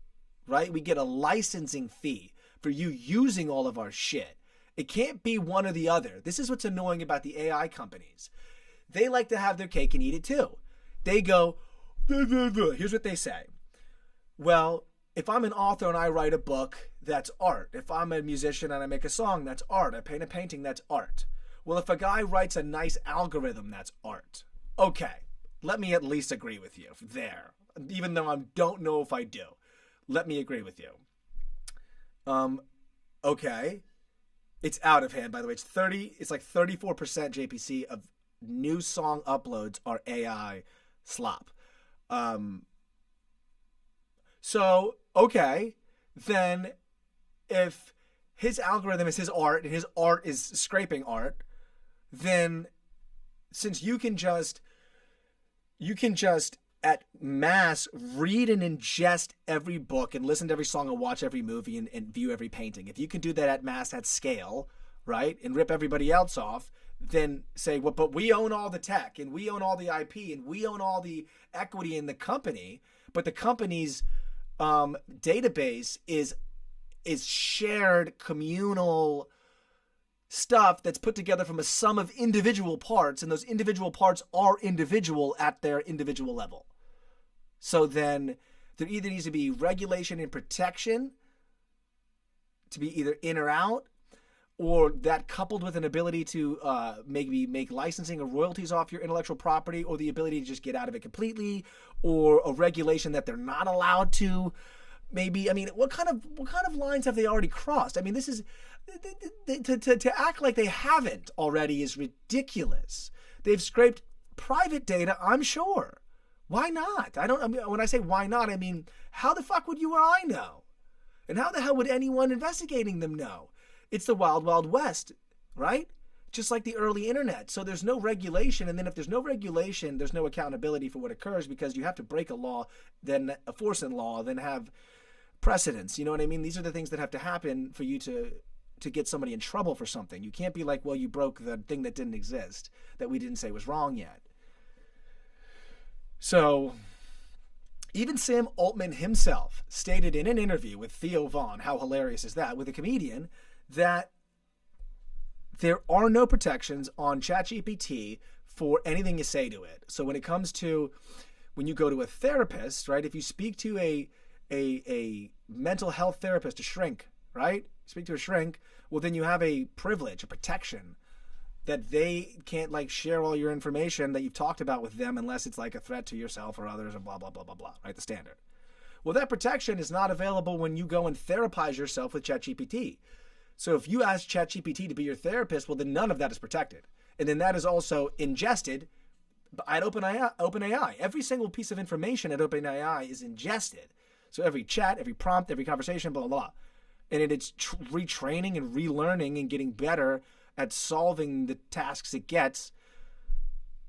right? We get a licensing fee for you using all of our shit. It can't be one or the other. This is what's annoying about the AI companies. They like to have their cake and eat it too. They go, blah, blah, blah. Here's what they say. Well, if I'm an author and I write a book, that's art. If I'm a musician and I make a song, that's art. I paint a painting, that's art. Well, if a guy writes a nice algorithm, that's art. Okay, let me at least agree with you there. Even though I don't know if I do. Let me agree with you. Okay. It's out of hand, by the way. It's like 34% JPC of new song uploads are AI slop. So, okay, then if his algorithm is his art and his art is scraping art, then since you can just at mass read and ingest every book and listen to every song and watch every movie and view every painting, if you can do that at mass at scale, right, and rip everybody else off, then say, well, but we own all the tech and we own all the IP and we own all the equity in the company, but the company's database is shared communal stuff that's put together from a sum of individual parts, and those individual parts are individual at their individual level. So then there either needs to be regulation and protection to be either in or out, or that coupled with an ability to maybe make licensing or royalties off your intellectual property, or the ability to just get out of it completely, or a regulation that they're not allowed to. Maybe, I mean, what kind of lines have they already crossed? I mean, this is to act like they haven't already is ridiculous. They've scraped private data, I'm sure. Why not? I mean, when I say why not, I mean, how the fuck would you or I know? And how the hell would anyone investigating them know? It's the wild, wild west, right? Just like the early internet. So there's no regulation, and then if there's no regulation, there's no accountability for what occurs, because you have to break a law, then enforce a law, then have precedents. You know what I mean? These are the things that have to happen for you to get somebody in trouble for something. You can't be like, well, you broke the thing that didn't exist, that we didn't say was wrong yet. So even Sam Altman himself stated in an interview with Theo Vaughn, how hilarious is that, with a comedian, that there are no protections on ChatGPT for anything you say to it. So when it comes to when you go to a therapist, right, if you speak to a mental health therapist, a shrink, right, speak to a shrink, well, then you have a privilege, a protection, that they can't like share all your information that you've talked about with them unless it's like a threat to yourself or others and blah, blah, blah, blah, blah, right, the standard. Well, that protection is not available when you go and therapize yourself with ChatGPT. So if you ask ChatGPT to be your therapist, well, then none of that is protected. And then that is also ingested at OpenAI. Every single piece of information at OpenAI is ingested. So every chat, every prompt, every conversation, blah, blah, blah. And it's retraining and relearning and getting better at solving the tasks it gets,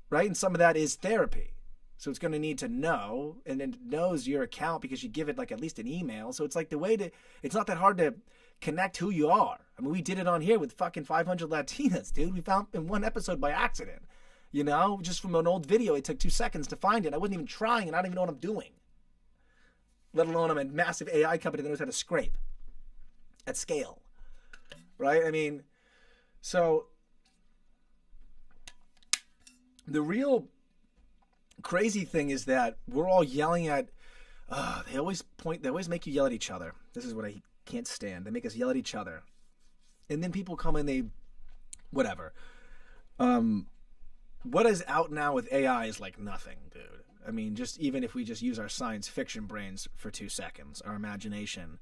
right? And some of that is therapy. So it's going to need to know, and it knows your account because you give it like at least an email. So it's like it's not that hard to connect who you are. I mean, we did it on here with fucking 500 Latinas, dude. We found in one episode by accident, you know, just from an old video. It took 2 seconds to find it. I wasn't even trying, and I don't even know what I'm doing. Let alone I'm a massive AI company that knows how to scrape at scale, right? I mean, so the real crazy thing is that we're all yelling at, they always make you yell at each other. This is what I can't stand. They make us yell at each other. And then people come and whatever. What is out now with AI is like nothing, dude. I mean, just even if we just use our science fiction brains for 2 seconds, our imagination,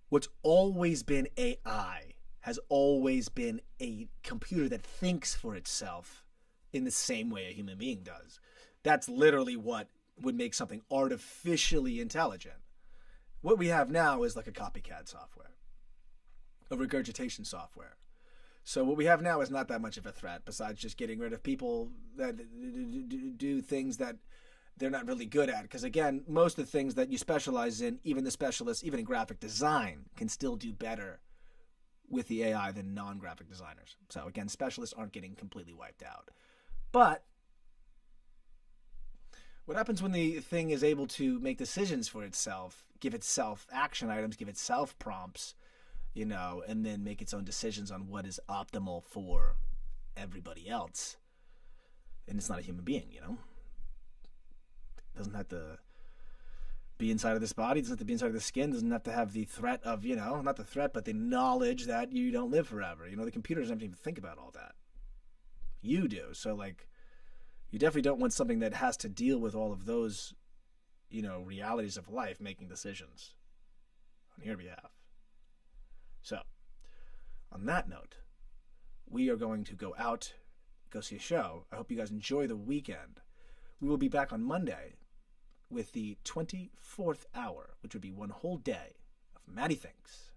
what's always been AI has always been a computer that thinks for itself in the same way a human being does. That's literally what would make something artificially intelligent. What we have now is like a copycat software, a regurgitation software. So what we have now is not that much of a threat, besides just getting rid of people that do things that they're not really good at. Because again, most of the things that you specialize in, even the specialists, even in graphic design, can still do better with the AI than non-graphic designers. So again, specialists aren't getting completely wiped out. But what happens when the thing is able to make decisions for itself, give itself action items, give itself prompts, you know, and then make its own decisions on what is optimal for everybody else? And it's not a human being, you know? It doesn't have to be inside of this body, doesn't have to be inside of the skin, doesn't have to have the threat of, you know, not the threat, but the knowledge that you don't live forever. You know, the computer doesn't even think about all that. You do. So, like, you definitely don't want something that has to deal with all of those, you know, realities of life making decisions on your behalf. So, on that note, we are going to go out, go see a show. I hope you guys enjoy the weekend. We will be back on Monday with the 24th hour, which would be one whole day of Matty Thinks.